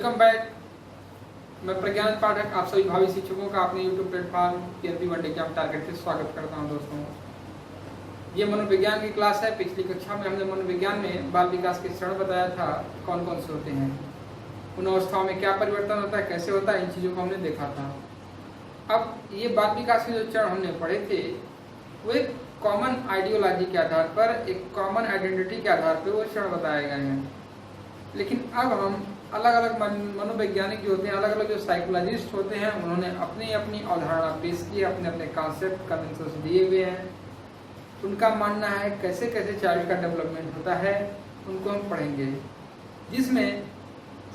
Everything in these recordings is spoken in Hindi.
Welcome back. मैं प्रज्ञान पाठक आप सभी भावी शिक्षकों का अपने YouTube platform PNP one exam target से स्वागत करता हूं। दोस्तों, ये मनोविज्ञान की क्लास है। पिछली कक्षा में हमने मनोविज्ञान में बाल विकास के चरण बताया था, कौन कौन से होते हैं, उन अवस्थाओं में क्या परिवर्तन होता है, कैसे होता है, इन चीज़ों को हमने देखा था। अब ये बाल विकास के जो चरण हमने पढ़े थे वो एक कॉमन आइडियोलॉजी के आधार पर, एक कॉमन आइडेंटिटी के आधार पर वो चरण बताए गए हैं। लेकिन अब हम अलग अलग मनोवैज्ञानिक जो होते हैं, अलग अलग जो साइकोलॉजिस्ट होते हैं, उन्होंने अपनी अपनी अवधारणा पेश की, अपने अपने कॉन्सेप्ट कन्वेंशंस दिए हुए हैं। उनका मानना है कैसे कैसे चाइल्ड का डेवलपमेंट होता है, उनको हम पढ़ेंगे। जिसमें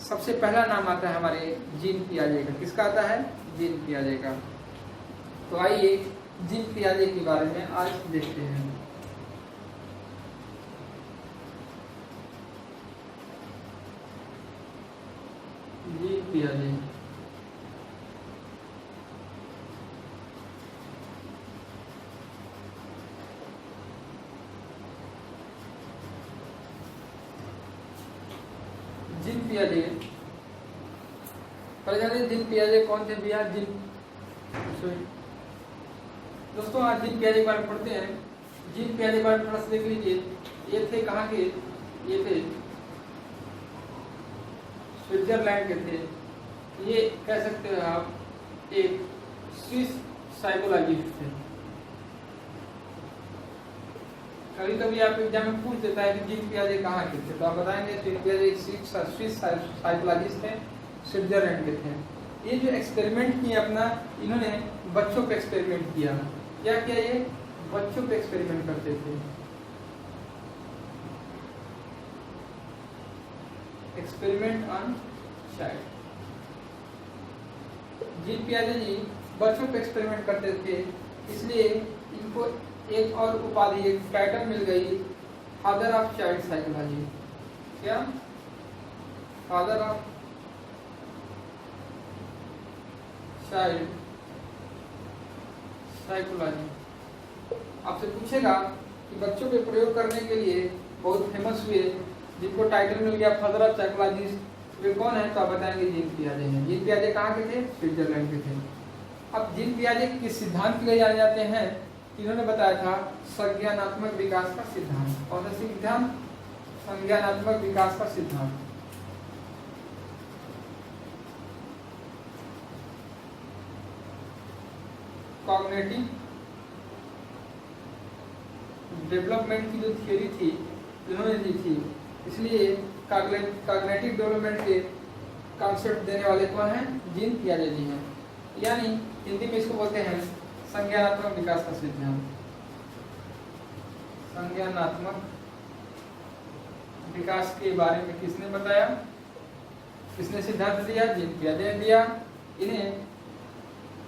सबसे पहला नाम आता है हमारे जीन पियाजे का। किसका आता है? जीन पियाजे का। तो आइए जीन पियाजे के बारे में आज देखते हैं। जीन पियाजे जीन पियाजे पहले जानिए जीन पियाजे कौन थे भैया? दोस्तों, आज जीन पियाजे के बारे में पढ़ते हैं। जीन पियाजे के बारे में थोड़ा सा देख लीजिए। ये थे कहाँ के? ये थे स्विट्जरलैंड के थे। ये कह सकते हो आप एक स्विस साइकोलॉजिस्ट थे। कभी कभी आप एग्जाम में पूछ देता है कि जीन पियाजे कहाँ के थे, तो आप बताएंगे जीन पियाजे एक स्विस साइकोलॉजिस्ट थे, स्विट्जरलैंड के थे। ये जो एक्सपेरिमेंट किया अपना, इन्होंने बच्चों पे एक्सपेरिमेंट किया। क्या किया? ये बच्चों पे एक्सपेरिमेंट करते थे। Experiment on child. जीन पियाजे जी बच्चों पे एक्सपेरिमेंट करते थे, इसलिए इनको एक और उपाधि, एक टाइटल मिल गई, फादर ऑफ चाइल्ड साइकोलॉजी। क्या? Father of child psychology. आपसे पूछेगा कि बच्चों पे प्रयोग करने के लिए बहुत फेमस हुए, जिनको टाइटल मिल गया फादर ऑफ साइकोलॉजिस्ट, वे कौन है? तो आप बताएंगे जीन पियाजे हैं। जीन पियाजे कहाँ के थे? स्विट्जरलैंड के थे। अब जीन पियाजे किस सिद्धांत के लिए जाने जाते हैं? इन्होंने बताया था संज्ञानात्मक विकास का सिद्धांत। कौन सा सिद्धांत? संज्ञानात्मक विकास का सिद्धांत। कॉग्निटिव डेवलपमेंट की जो थियरी थी इन्होंने दी थी, इसलिए कॉग्निटिव डेवलपमेंट के कॉन्सेप्ट देने वाले कौन हैं? जीन पियाजे जी हैं। यानी हिंदी में इसको बोलते हैं संज्ञानात्मक विकास का सिद्धांत। संज्ञानात्मक विकास के बारे में किसने बताया? किसने सिद्धांत दिया? जीन पियाजे ने दिया। इन्हें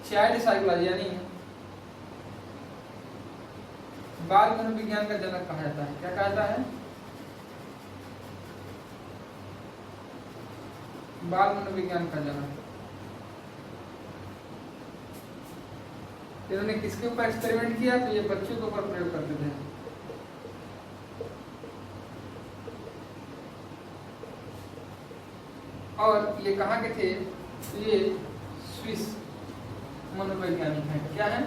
चाइल्ड साइकोलॉजी यानी बाल मनोविज्ञान का जनक कहा जाता है। क्या कहा जाता है? बाल मनोविज्ञान का जनक। इन्होंने किसके ऊपर एक्सपेरिमेंट किया? तो ये बच्चों के ऊपर प्रयोग करते थे। और ये कहाँ के थे? तो ये स्विस मनोवैज्ञानिक हैं। क्या है?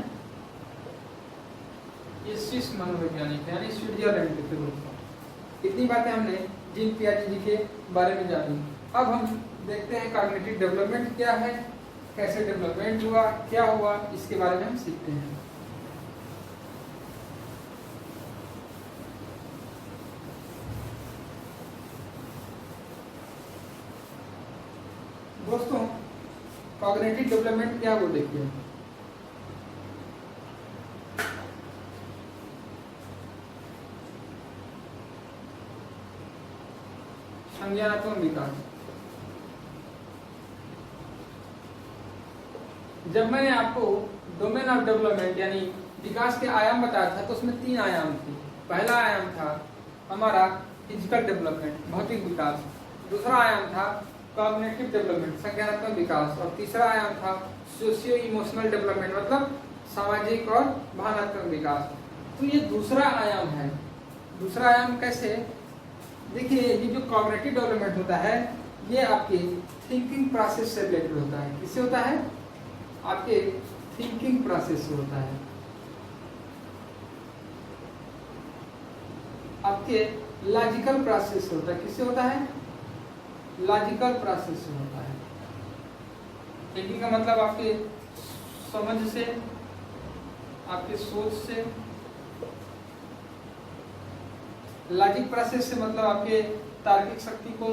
ये स्विस मनोवैज्ञानिक है, यानी स्विट्जरलैंड के थे दोस्तों। इतनी बातें हमने जीन पियाजे जी के बारे में जानी। अब हम देखते हैं कॉग्निटिव डेवलपमेंट क्या है, कैसे डेवलपमेंट हुआ, क्या हुआ, इसके बारे में हम सीखते हैं। दोस्तों, कॉग्निटिव डेवलपमेंट क्या वो देखिए। संज्ञानात्मक विकास। जब मैंने आपको डोमेन ऑफ डेवलपमेंट यानी विकास के आयाम बताया था, तो उसमें 3 आयाम थे। पहला आयाम था हमारा फिजिकल डेवलपमेंट, भौतिक विकास। दूसरा आयाम था कॉग्निटिव डेवलपमेंट, संज्ञानात्मक विकास। और तीसरा आयाम था सोशियो इमोशनल डेवलपमेंट, मतलब सामाजिक और भावनात्मक विकास। तो ये दूसरा आयाम है। दूसरा आयाम कैसे? देखिए, ये जो कॉग्निटिव डेवलपमेंट होता है, ये आपके थिंकिंग प्रोसेस से रिलेटेड होता है। किससे होता है? आपके थिंकिंग प्रोसेस से होता है, आपके लॉजिकल प्रोसेस से होता है। किससे होता है? लॉजिकल प्रोसेस से होता है। थिंकिंग का मतलब आपके समझ से, आपके सोच से। लॉजिक प्रोसेस से मतलब आपके तार्किक शक्ति को।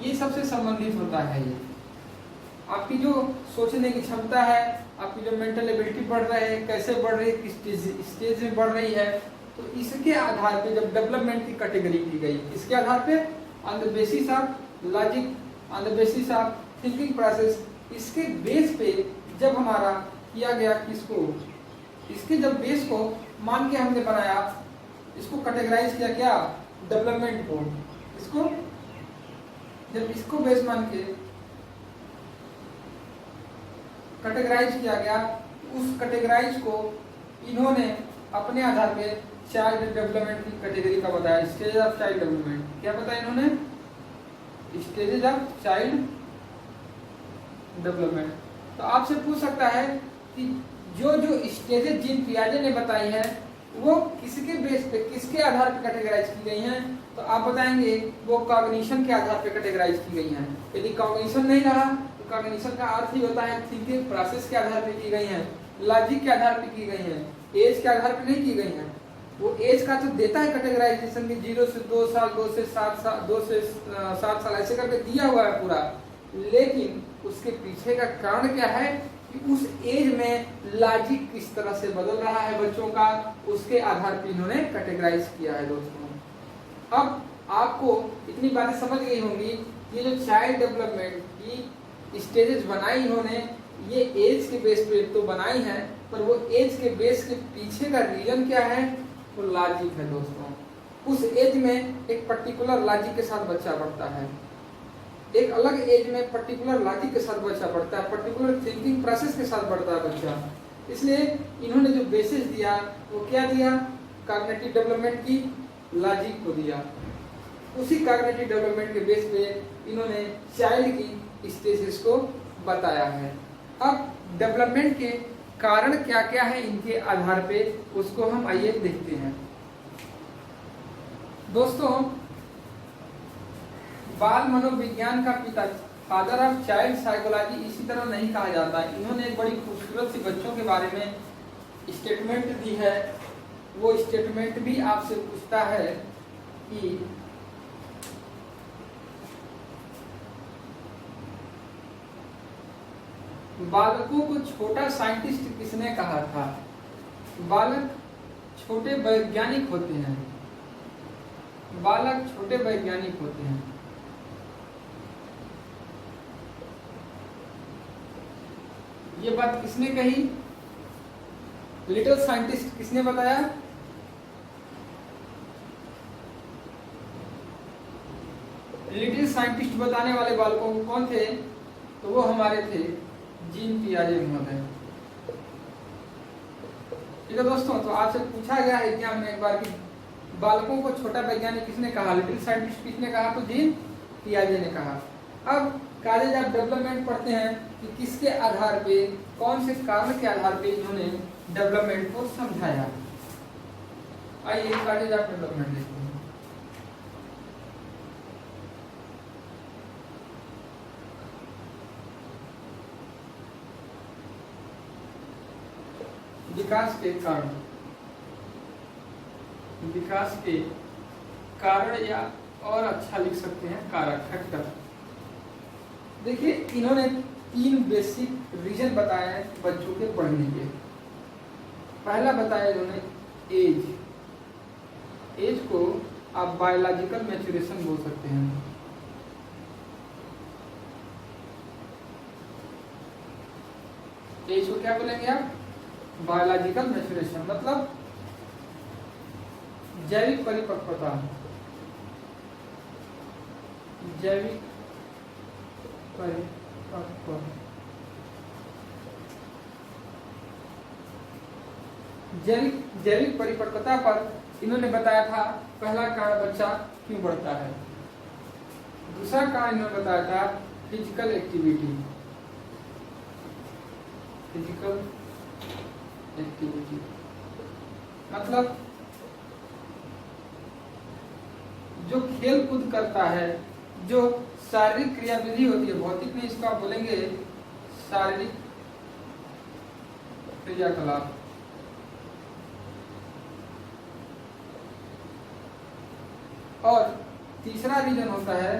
ये सबसे संबंधित होता है। ये आपकी जो सोचने की क्षमता है, आपकी जो मेंटल एबिलिटी बढ़ रही है, कैसे बढ़ रही है, किस स्टेज में बढ़ रही है, तो इसके आधार पे जब डेवलपमेंट की कैटेगरी की गई, इसके आधार पे on the basis of logic, on the basis of thinking process, इसके बेस पे जब हमारा किया गया किसको, इसके जब बेस को मान के हमने बनाया, इसको कैटेगराइज किया क्या? डेवलपमेंट को। इसको जब इसको बेस मान के कैटेगराइज किया गया, उस कैटेगराइज को इन्होंने अपने आधार पे चाइल्ड डेवलपमेंट की कैटेगरी का बताया, स्टेज ऑफ चाइल्ड डेवलपमेंट। क्या बताया इन्होंने? Stages of child development. तो आपसे पूछ सकता है कि जो जो स्टेजेज जिन पियाजे ने बताई है वो किसके बेस पे, किसके आधार पे कैटेगराइज की गई हैं? तो आप बताएंगे वो कॉग्निशन के आधार पे कैटेगराइज की गई हैं। यदि कॉग्निशन नहीं रहा तो कॉग्निशन का अर्थ ही होता है थिंकिंग प्रोसेस के आधार पे की गई हैं, लॉजिक के आधार पे की गई हैं, एज के आधार पे नहीं की गई हैं। वो एज का तो देता है कैटेगराइजेशन की 0 से 2 साल, 2 से 7 साल, 2 से 7 साल ऐसे करके दिया हुआ है पूरा। लेकिन उसके पीछे का कारण क्या है कि उस एज में लॉजिक किस तरह से बदल रहा है बच्चों का, उसके आधार पर इन्होंने कैटेगराइज किया है दोस्तों। अब आपको इतनी बातें समझ गई होंगी। ये जो चाइल्ड डेवलपमेंट की स्टेजेस बनाई इन्होंने, ये एज के बेस पे तो बनाई है, पर वो एज के बेस के पीछे का रीजन क्या है? वो लॉजिक है दोस्तों। उस एज में एक पर्टिकुलर लॉजिक के साथ बच्चा बढ़ता है, एक अलग एज में पर्टिकुलर लॉजिक के साथ बच्चा बढ़ता है, पर्टिकुलर थिंकिंग प्रोसेस के साथ बढ़ता है बच्चा। इसलिए इन्होंने जो बेसिस दिया वो क्या दिया? कॉग्निटिव डेवलपमेंट की लॉजिक को दिया। उसी कॉग्निटिव डेवलपमेंट के बेस पे इन्होंने चाइल्ड की स्टेजेस को बताया है। अब डेवलपमेंट के कारण क्या क्या है इनके आधार पे, उसको हम आइए देखते हैं दोस्तों। बाल मनोविज्ञान का पिता, फादर ऑफ चाइल्ड साइकोलॉजी इसी तरह नहीं कहा जाता। इन्होंने एक बड़ी खूबसूरत सी बच्चों के बारे में स्टेटमेंट दी है। वो स्टेटमेंट भी आपसे पूछता है कि बालकों को छोटा साइंटिस्ट किसने कहा था? बालक छोटे वैज्ञानिक होते हैं, बालक छोटे वैज्ञानिक होते हैं। ये बात किसने कही? लिटिल साइंटिस्ट किसने बताया? लिटिल साइंटिस्ट बताने वाले बालकों को कौन थे? तो वो हमारे थे जीन पियाजे महोदय। ठीक है दोस्तों, तो आपसे पूछा गया है एग्जाम में एक बार कि बालकों को छोटा वैज्ञानिक किसने कहा, लिटिल साइंटिस्ट किसने कहा? तो जीन पियाजे ने कहा। अब कॉलेज ऑफ डेवलपमेंट पढ़ते हैं कि किसके आधार पे, कौन से कारण के आधार पे इन्होंने डेवलपमेंट को समझाया। आइए कॉलेज ऑफ डेवलपमेंट देखते हैं। विकास के कारण, विकास के कारण या और अच्छा लिख सकते हैं कारक, फैक्टर। देखिए इन्होंने 3 बेसिक रीजन बताए हैं बच्चों के पढ़ने के। पहला बताया इन्होंने एज। एज को आप बायोलॉजिकल मैच्योरेशन बोल सकते हैं। एज को क्या बोलेंगे आप? बायोलॉजिकल मैच्योरेशन, मतलब जैविक परिपक्वता, जैविक परिपक्व, जैविक परिपक्वता पर इन्होंने बताया था पहला कारण बच्चा क्यों बढ़ता है। दूसरा कारण इन्होंने बताया था फिजिकल एक्टिविटी। फिजिकल एक्टिविटी मतलब जो खेल कूद करता है, जो शारीरिक क्रियाविधि होती है, भौतिक में इसको आप बोलेंगे शारीरिक क्रियाकलाप। और तीसरा रीजन होता है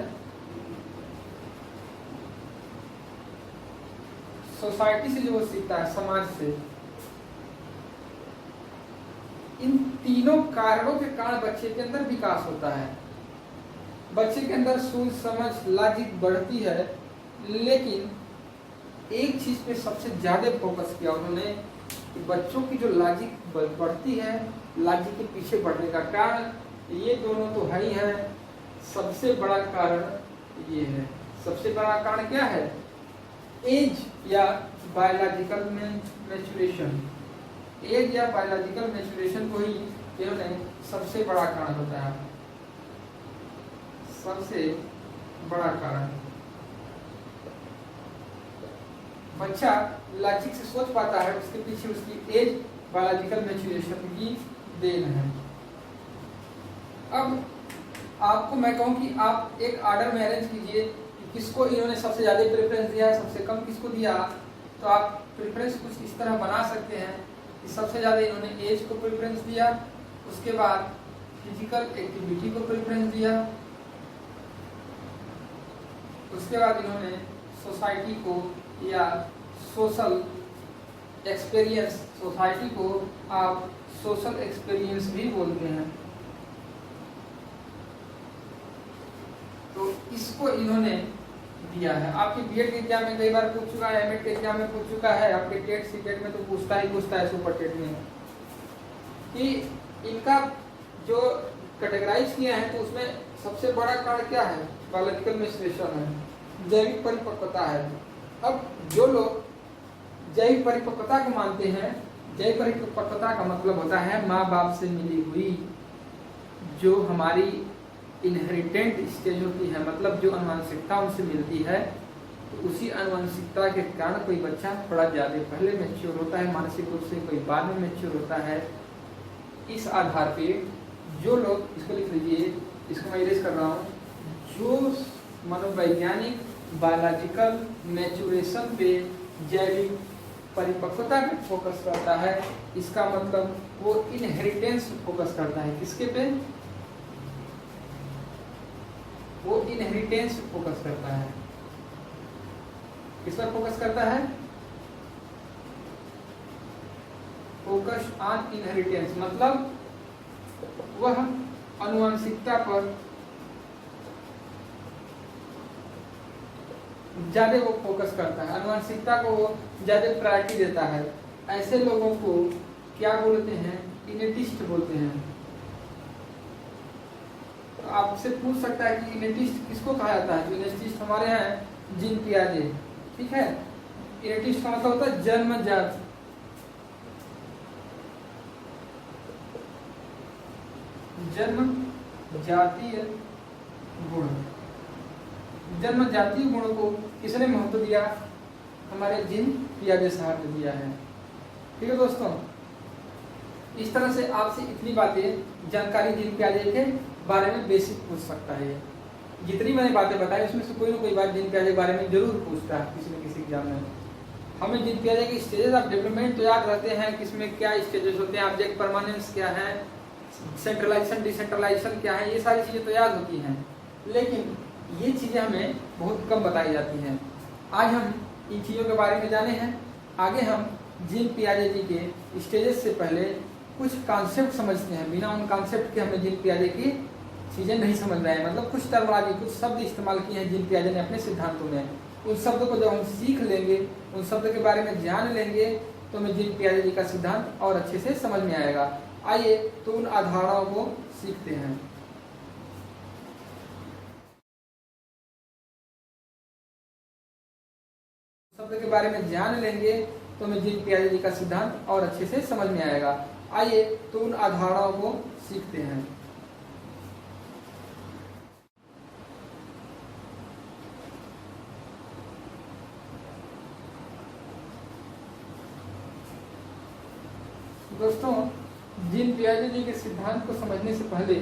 सोसाइटी से जो वो सीखता है, समाज से। इन तीनों कारणों के कारण बच्चे के अंदर विकास होता है। बच्चे के अंदर सूझ समझ लॉजिक बढ़ती है, लेकिन एक चीज पे सबसे ज्यादा फोकस किया उन्होंने कि बच्चों की जो लॉजिक बढ़ती है, लॉजिक के पीछे बढ़ने का कारण ये दोनों तो है ही है, सबसे बड़ा कारण ये है। सबसे बड़ा कारण क्या है? एज या बायोलॉजिकल मैच्योरेशन। एज या बायोलॉजिकल मैच्योरेशन को ही इन्होंने सबसे बड़ा कारण बताया, सबसे बड़ा कारण। बच्चा लॉजिक से सोच पाता है, उसके पीछे उसकी एज बायोलॉजिकल मैच्योरेशन की देन है। अब आपको मैं कहूं कि आप एक ऑर्डर में अरेंज कीजिए कि किसको इन्होंने सबसे ज्यादा प्रेफरेंस दिया है, सबसे कम किसको दिया, तो आप प्रेफरेंस कुछ इस तरह बना सकते हैं कि सबसे ज्यादा इन्होंने एज को प्रेफरेंस दिया, उसके बाद फिजिकल एक्टिविटी को प्रेफरेंस दिया, उसके बाद इन्होंने सोसाइटी को या सोशल एक्सपीरियंस, सोसाइटी को आप सोशल एक्सपीरियंस भी बोलते हैं, तो इसको इन्होंने दिया है। आपके बीएड के एग्जाम में कई बार पूछ चुका है, एमएड के एग्जाम में पूछ चुका है, आपके टेट सीटेट में तो पूछता है सुपर टेट में, कि इनका जो कैटेगराइज किया है तो उसमें सबसे बड़ा कारण क्या है? बायोलॉजिकल मैच्योरेशन है, जैविक परिपक्वता है। अब जो लोग जैविक परिपक्वता को मानते हैं, जैविक परिपक्वता का मतलब होता है माँ बाप से मिली हुई जो हमारी इनहेरिटेंट स्टेज होती है, मतलब जो आनुवंशिकता उनसे मिलती है, तो उसी आनुवंशिकता के कारण कोई बच्चा थोड़ा ज़्यादा पहले मैच्योर होता है मानसिक रूप से, कोई बाद में मैच्योर होता है। इस आधार पे जो लोग, इसको लिख लीजिए, इसको मैं इरेज कर रहा हूँ, जो मनोवैज्ञानिक बायोलॉजिकल मैच्योरेशन पे, जैविक परिपक्वता पे फोकस करता है, इसका मतलब वो इनहेरिटेंस फोकस करता है। किसके पे? वो इनहेरिटेंस फोकस करता है। किस पर फोकस करता है? फोकस ऑन इनहेरिटेंस, मतलब वह आनुवंशिकता पर ज्यादा वो फोकस करता है, आनुवंशिकता को वो ज्यादा प्रायोरिटी देता है। ऐसे लोगों को क्या बोलते हैं? इनेटिस्ट बोलते हैं। तो आपसे पूछ सकता है कि इनेटिस्ट किसको कहा जाता है? इनेटिस्ट हमारे यहाँ जीन पियाजे, ठीक है। इनेटिस्ट का मतलब होता है जन्मजात, जन्म जातीय गुण। जन्म जातीय गुणों को किसने महत्व दिया? हमारे जीन पियाजे साहब ने दिया है। ठीक है दोस्तों, इस तरह से आपसे इतनी बातें जानकारी जीन पियाजे के बारे में बेसिक पूछ सकता है। जितनी मैंने बातें बताई उसमें से कोई ना कोई बात जीन पियाजे के बारे में जरूर पूछता है किसी न किसी एग्जाम में। हमें जीन पियाजे के स्टेजेस ऑफ डेवलपमेंट तो याद रहते हैं, किसमें क्या स्टेजेस होते हैं, ऑब्जेक्ट परमानेंस क्या है, सेंट्रलाइजेशन डिसेंट्रलाइजेशन क्या है, ये सारी चीजें तो याद होती हैं, लेकिन ये चीजें हमें बहुत कम बताई जाती हैं। आज हम इन चीजों के बारे में जाने हैं। आगे हम जीन पियाजे जी के स्टेजेस से पहले कुछ कॉन्सेप्ट समझते हैं। बिना उन कॉन्सेप्ट के हमें जीन पियाजे की चीजें नहीं समझ रहे हैं, मतलब कुछ टर्मिनोलॉजी, कुछ शब्द इस्तेमाल किए हैं जीन पियाजे ने अपने सिद्धांतों में। उन शब्दों को जब हम सीख लेंगे, उन शब्द के बारे में जान लेंगे, तो हमें जीन पियाजे जी का सिद्धांत और अच्छे से समझ में आएगा। आइए तो उन अवधारणाओं को सीखते हैं। शब्द के बारे में जान लेंगे तो हमें जीन पियाजे जी का सिद्धांत और अच्छे से समझ में आएगा। आइए तो उन अवधारणाओं को सीखते हैं। दोस्तों, जीन पियाजे जी के सिद्धांत को समझने से पहले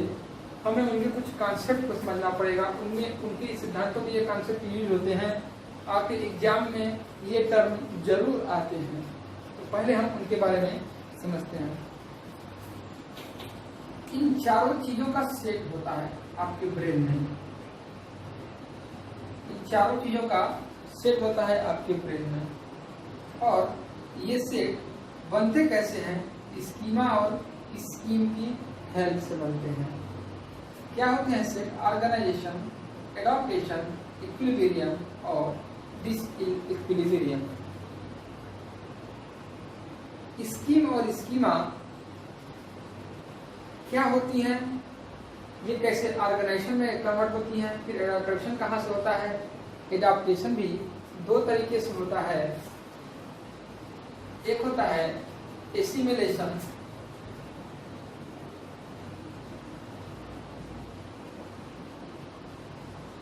हमें उनके कुछ कॉन्सेप्ट को समझना पड़ेगा। उनमें उनके सिद्धांतों में ये कॉन्सेप्ट यूज होते हैं, आपके एग्जाम में ये टर्म जरूर आते हैं। तो पहले हम उनके बारे में समझते हैं। इन चारों चीजों का सेट होता है आपके ब्रेन में। इन चारों चीजों का सेट होता है आपके ब्रेन में, और ये सेट बनते कैसे हैं? स्कीमा और स्कीम की हेल्प से बनते हैं। क्या होते हैं सेट? ऑर्गेनाइजेशन, एडॉप्टेशन, इक्विलिब्रियम और डिसइक्विलिब्रियम। स्कीम और स्कीमा क्या होती हैं? ये कैसे ऑर्गेनाइजेशन में कन्वर्ट होती हैं? फिर एडॉप्टेशन कहाँ से होता है? एडॉप्टेशन भी दो तरीके से होता है। एक होता है एसिमिलेशन,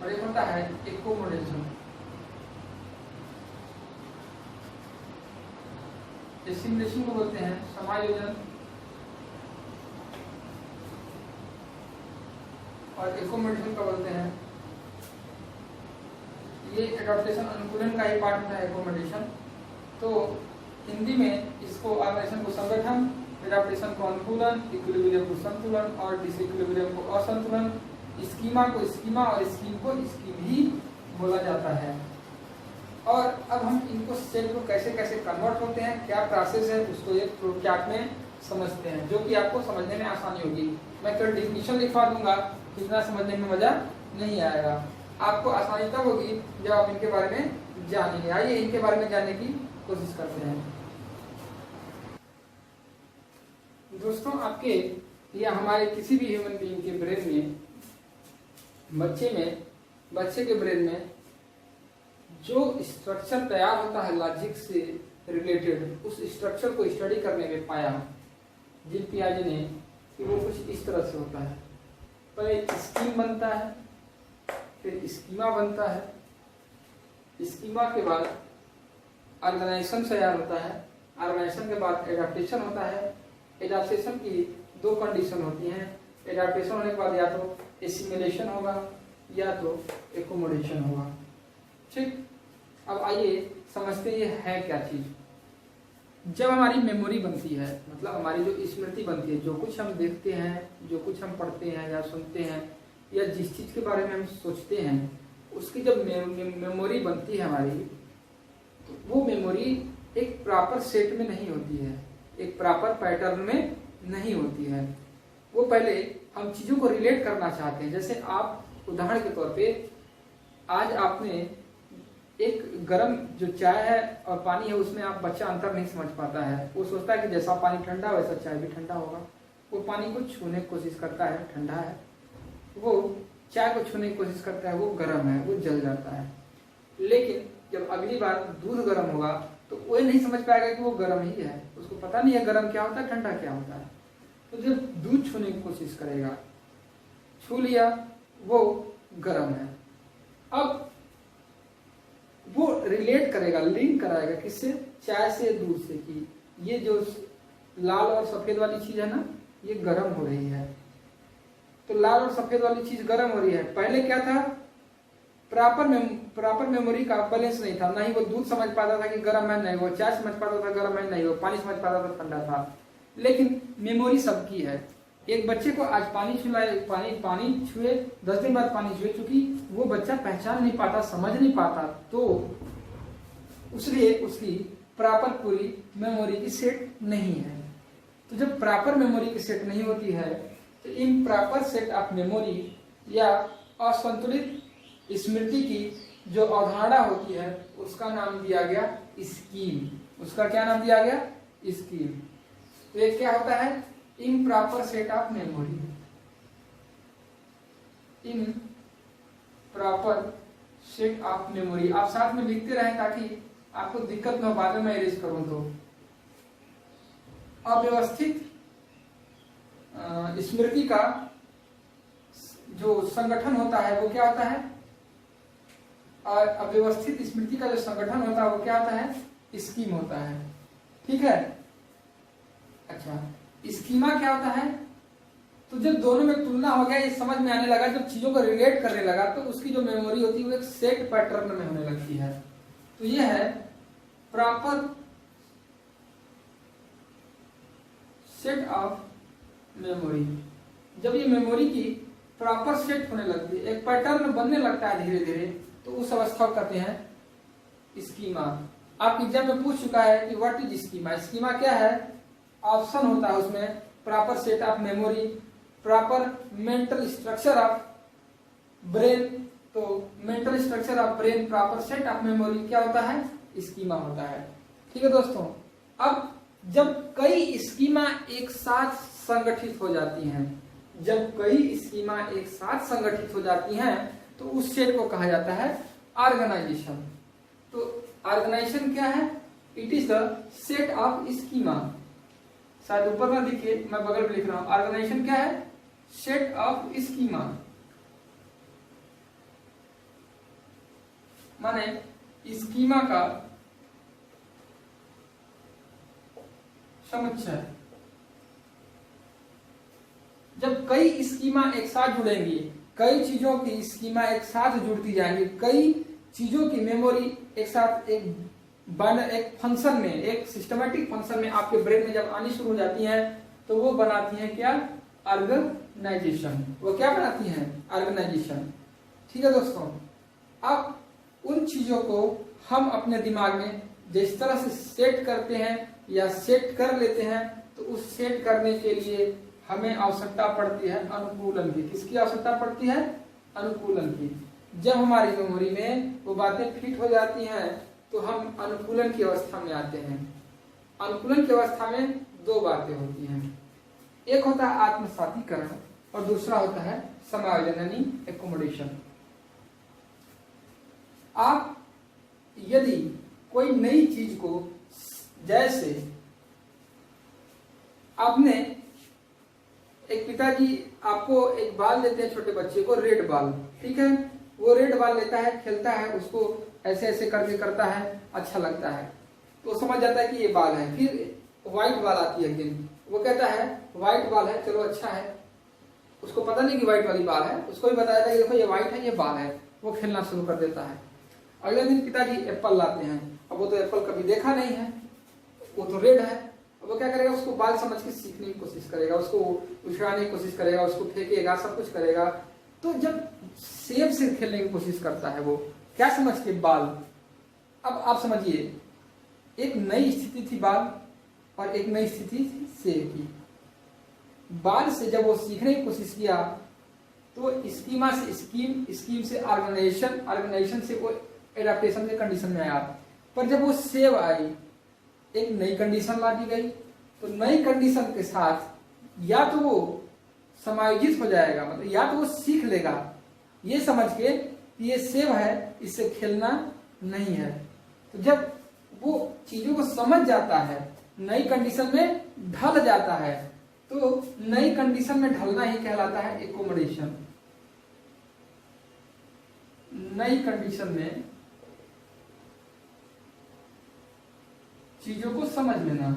और एक होता है एकोमोडेशन। एसिमिलेशन को बोलते हैं समायोजन, और एकोमोडेशन को बोलते हैं, ये एडॉप्टेशन अनुकूलन का ही पार्ट होता है एकोमोडेशन। तो हिंदी में इसको ऑर्गेनाइजेशन को संगठन, एडॉप्टेशन को अनुकूलन, इक्विलिब्रियम को संतुलन और डिसइक्विलिब्रियम को असंतुलन, स्कीमा को स्कीमा और स्कीम को स्कीम ही बोला जाता है। और अब हम इनको सेल को कैसे कैसे कन्वर्ट होते हैं, क्या प्रोसेस है, उसको एक फ्लोचार्ट में समझते हैं, जो कि आपको समझने में आसानी होगी। मैं केवल डिफिनीशन लिखवा दूंगा, इतना समझने में मजा नहीं आएगा। आपको आसानी तब होगी जब आप इनके बारे में जानेंगे। आइए इनके बारे में जानने की कोशिश करते हैं। दोस्तों, आपके या हमारे किसी भी ह्यूमन बीइंग के ब्रेन में, बच्चे के ब्रेन में जो स्ट्रक्चर तैयार होता है लॉजिक से रिलेटेड, उस स्ट्रक्चर को स्टडी करने में पाया जीन पियाजे ने कि वो कुछ इस तरह से होता है। पहले स्कीम बनता है, फिर स्कीमा बनता है, स्कीमा के बाद ऑर्गेनाइजेशन तैयार होता है, ऑर्गेनाइजेशन के बाद एडॉप्टेशन होता है। एडॉप्टेशन की दो कंडीशन होती हैं। एडॉप्टेशन होने के बाद या तो एसिमिलेशन होगा या तो एकोमोडेशन होगा। ठीक, अब आइए समझते हैं ये है क्या चीज। जब हमारी मेमोरी बनती है, मतलब हमारी जो स्मृति बनती है, जो कुछ हम देखते हैं, जो कुछ हम पढ़ते हैं या सुनते हैं, या जिस चीज के बारे में हम सोचते हैं, उसकी जब मेमोरी बनती है हमारी, तो वो मेमोरी एक प्रॉपर सेट में नहीं होती है, एक प्रॉपर पैटर्न में नहीं होती है। वो पहले हम चीजों को रिलेट करना चाहते हैं। जैसे आप उदाहरण के तौर पे, आज आपने एक गर्म जो चाय है और पानी है, उसमें आप बच्चा अंतर नहीं समझ पाता है। वो सोचता है कि जैसा पानी ठंडा वैसा चाय भी ठंडा होगा। वो पानी को छूने की कोशिश करता है, ठंडा है। वो चाय को छूने की कोशिश करता है, वो गर्म है, वो जल जाता है। लेकिन जब अगली बार दूध गर्म होगा तो वो नहीं समझ पाएगा कि वो गर्म ही है। उसको पता नहीं है गर्म क्या होता है, ठंडा क्या होता है। तो जब दूध छूने की कोशिश करेगा, छू लिया, वो गर्म है। अब वो रिलेट करेगा, लिंक कराएगा किससे? चाय से, दूध से, कि ये जो लाल और सफेद वाली चीज है ना, ये गर्म हो रही है। तो लाल और सफेद वाली चीज गर्म हो रही है। पहले क्या था? प्रॉपर मेमोरी का बैलेंस नहीं था। ना ही वो दूध समझ पाता था कि गर्म है, नहीं वो चाय समझ पाता था गर्म है, नहीं वो पानी समझ पाता था ठंडा था। लेकिन मेमोरी सबकी है। एक बच्चे को आज पानी छुलाए, पानी छुए, 10 दिन बाद पानी छुए, चूंकि वो बच्चा पहचान नहीं पाता, समझ नहीं पाता, तो उसलिए उसकी प्रॉपर पूरी मेमोरी की सेट नहीं है। तो जब प्रॉपर मेमोरी की सेट नहीं होती है, तो in proper set of memory या असंतुलित स्मृति की जो अवधारणा होती है, उसका नाम दिया गया स्कीम। उसका क्या नाम दिया गया? स्कीम। तो एक क्या होता है? Improper set of memory. Improper set of memory. आप साथ में लिखते रहें ताकि आपको दिक्कत न हो, बाद में मैं इरेज करूं तो। अव्यवस्थित स्मृति का जो संगठन होता है वो क्या होता है? और अव्यवस्थित स्मृति का जो संगठन होता है वो क्या होता है? स्कीम होता है। ठीक है। अच्छा, स्कीमा क्या होता है? तो जब दोनों में तुलना हो गया, ये समझ में आने लगा, जब चीजों को रिलेट करने लगा, तो उसकी जो मेमोरी होती है वो एक सेट पैटर्न में होने लगती है। तो ये है प्रॉपर सेट ऑफ मेमोरी। जब ये मेमोरी की प्रॉपर सेट होने लगती है, एक पैटर्न बनने लगता है धीरे धीरे, तो उस अवस्था को कहते हैं स्कीमा। आप एग्जाम में पूछ चुका है कि व्हाट इज स्कीमा। स्कीमा क्या है? ऑप्शन होता है उसमें, proper set of memory, proper mental structure of brain. तो mental structure of brain, proper set of memory क्या होता है? स्कीमा होता है। ठीक है दोस्तों, अब जब कई स्कीमा एक साथ संगठित हो जाती हैं, जब कई स्कीमा एक साथ संगठित हो जाती हैं, तो उस सेट को कहा जाता है ऑर्गेनाइजेशन। तो ऑर्गेनाइजेशन क्या है? It is the set of schema. शायद ऊपर ना दिखे, मैं बगल में लिख रहा हूं। ऑर्गेनाइजेशन क्या है? सेट ऑफ स्कीमा, माने स्कीमा का समुच्चय। जब कई स्कीमा एक साथ जुड़ेंगी, कई चीजों की स्कीमा एक साथ जुड़ती जाएंगी, कई चीजों की मेमोरी एक साथ एक फंक्शन में, एक सिस्टमेटिक फंक्शन में आपके ब्रेन में जब आनी शुरू हो जाती हैं, तो वो बनाती हैं क्या? ऑर्गेनाइजेशन। वो क्या बनाती हैं? ऑर्गेनाइजेशन। ठीक है दोस्तों, अब उन चीजों को हम अपने दिमाग में जिस तरह से सेट करते हैं या सेट कर लेते हैं, तो उस सेट करने के लिए हमें आवश्यकता पड़ती है अनुकूलन की। किसकी आवश्यकता पड़ती है? अनुकूलन की। जब हमारी मेमोरी में वो बातें फिट हो जाती हैं, तो हम अनुकूलन की अवस्था में आते हैं। अनुकूलन की अवस्था में दो बातें होती हैं, एक होता है आत्मसातीकरण और दूसरा होता है समायोजन यानी एकोमोडेशन। आप यदि कोई नई चीज को, जैसे आपने एक पिताजी आपको एक बाल देते हैं छोटे बच्चे को, रेड बाल, ठीक है, वो रेड बाल लेता है, खेलता है, उसको ऐसे ऐसे करके करता है, अच्छा लगता है, तो समझ जाता है कि ये बाल है। फिर व्हाइट बाल आती है एक दिन, वो कहता है व्हाइट बाल है, चलो अच्छा है। उसको पता नहीं कि व्हाइट वाली बाल है, उसको भी बताया था कि देखो ये व्हाइट है, ये बाल है, वो खेलना शुरू कर देता है। अगले दिन पिताजी एप्पल लाते हैं, अब वो तो एप्पल कभी देखा नहीं है, वो तो रेड है। अब वो क्या करेगा? उसको बाल समझ के सीखने की कोशिश करेगा, उसको उछालने की कोशिश करेगा, उसको फेंकेगा, सब कुछ करेगा। तो जब सेब से खेलने की कोशिश करता है, वो क्या समझ के? बाल। अब आप समझिए, एक नई स्थिति थी बाल और एक नई स्थिति थी सेब की। बाल से जब वो सीखने की कोशिश किया, तो स्कीमा से स्कीम, स्कीम से ऑर्गेनाइजेशन, ऑर्गेनाइजेशन से वो एडाप्टेशन के कंडीशन में आया। पर जब वो सेब आई, एक नई कंडीशन ला दी गई, तो नई कंडीशन के साथ या तो वो समायोजित हो जाएगा, मतलब या तो वो सीख लेगा ये समझ के कि ये सेब है, इससे खेलना नहीं है। तो जब वो चीजों को समझ जाता है, नई कंडीशन में ढल जाता है, तो नई कंडीशन में ढलना ही कहलाता है एकोमोडेशन। नई कंडीशन में चीजों को समझ लेना,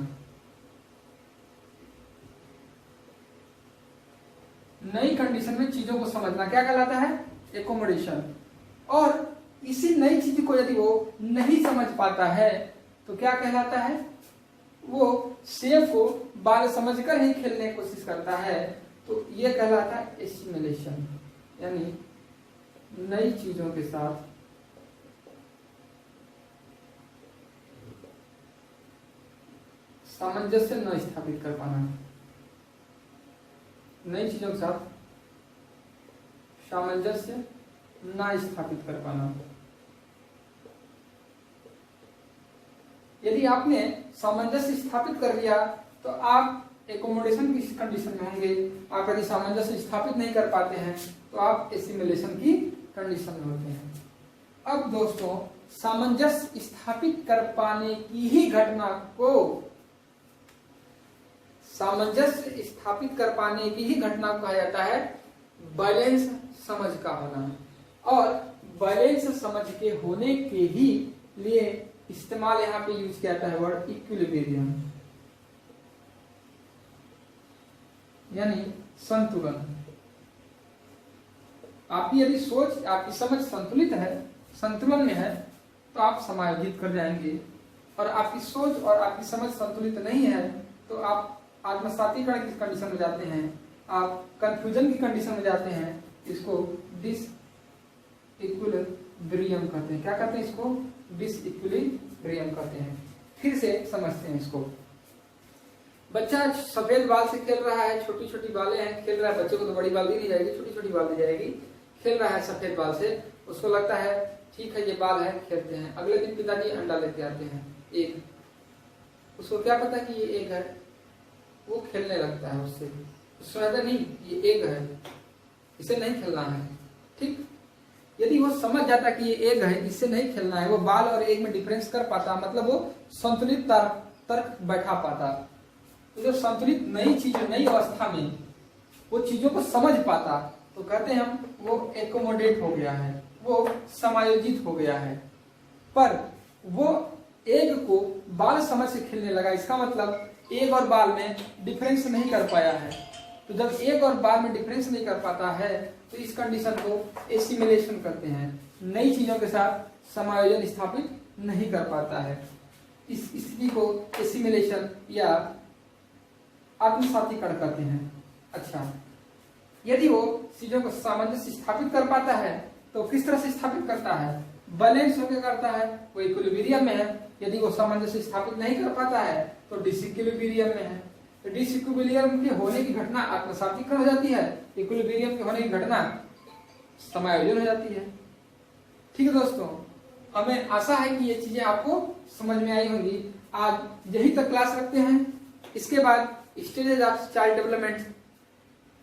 नई कंडीशन में चीजों को समझना क्या कहलाता है? एकोमोडेशन। और इसी नई चीज को यदि वो नहीं समझ पाता है, तो क्या कहलाता है? वो सेब को बाल समझकर ही खेलने की कोशिश करता है, तो ये कहलाता है एसिमिलेशन, यानी नई चीजों के साथ सामंजस्य न स्थापित कर पाना, नई चीजों के साथ सामंजस्य न स्थापित कर पाना। यदि आपने सामंजस्य स्थापित कर लिया, तो आप एकोमोडेशन की कंडीशन में होंगे। आप यदि सामंजस्य स्थापित नहीं कर पाते हैं, तो आप एसिमिलेशन की कंडीशन में होते हैं। अब दोस्तों, सामंजस्य स्थापित कर पाने की ही घटना को, सामंजस्य स्थापित कर पाने की ही घटना को कहा जाता है बैलेंस समझ का होना। और बैलेंस समझ के होने के ही लिए इस्तेमाल यहाँ पे यूज किया जाता है वर्ड इक्विलिब्रियम। यानी संतुलन। आपकी यदि सोच, आपकी समझ संतुलित है, संतुलन में है, तो आप समायोजित कर जाएंगे। और आपकी सोच और आपकी समझ संतुलित नहीं है तो आप आत्मसातीकरण की कंडीशन में जाते हैं, आप कंफ्यूजन की कंडीशन में जाते हैं। इसको डिसइक्विलिब्रियम कहते हैं। क्या कहते हैं इसको? डिसइक्विलिब्रियम कहते हैं। फिर से समझते हैं इसको। बच्चा सफेद बाल से खेल रहा है, छोटी छोटी बालें हैं, खेल रहा है। बच्चे को तो बड़ी बाल दी नहीं जाएगी, छोटी छोटी बाल दी जाएगी। खेल रहा है सफेद बाल से, उसको लगता है ठीक है ये बाल है, खेलते हैं। अगले दिन पिताजी अंडा लेते आते हैं, एक। उसको क्या पता कि ये एग है, वो खेलने लगता है उससे। उसको लगता नहीं ये एग है, इसे नहीं खेलना है। ठीक, यदि वो समझ जाता कि ये एग है, इससे नहीं खेलना है, वो बाल और एग में डिफरेंस कर पाता, मतलब वो संतुलित तर्क बैठा पाता। तो जो संतुलित नई चीज, नई अवस्था में वो चीजों को समझ पाता, तो कहते हैं हम वो एकोमोडेट हो गया है, वो समायोजित हो गया है। पर वो एग को बाल समझ से खेलने लगा, इसका मतलब एग और बाल में डिफरेंस नहीं कर पाया है। तो जब एग और बाल में डिफरेंस नहीं कर पाता है तो इस कंडीशन को एसिमिलेशन कहते हैं। नई चीजों के साथ समायोजन स्थापित नहीं कर पाता है। इस स्थिति को एसिमिलेशन या आत्मसातीकरण कहते हैं। अच्छा, यदि वो चीजों को सामंजस्य स्थापित कर पाता है तो किस तरह से स्थापित करता है? बैलेंस होकर करता है, वो इक्विलिब्रियम में है। यदि वो सामंजस्य स्थापित नहीं कर पाता है तो डिसइक्विलिब्रियम में है। तो डिसइक्विलिब्रियम के होने की घटना आत्मसातीकरण हो जाती है, इक्विलिब्रियम के होने की घटना समायोजन हो जाती है। ठीक है दोस्तों, हमें आशा है कि ये चीजें आपको समझ में आई होंगी। आज यही तक क्लास रखते हैं। इसके बाद स्टेजेस ऑफ चाइल्ड डेवलपमेंट,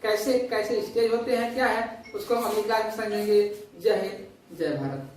कैसे कैसे स्टेज होते हैं, क्या है, उसको हम अगली क्लास में समझेंगे। जय हिंद, जय भारत।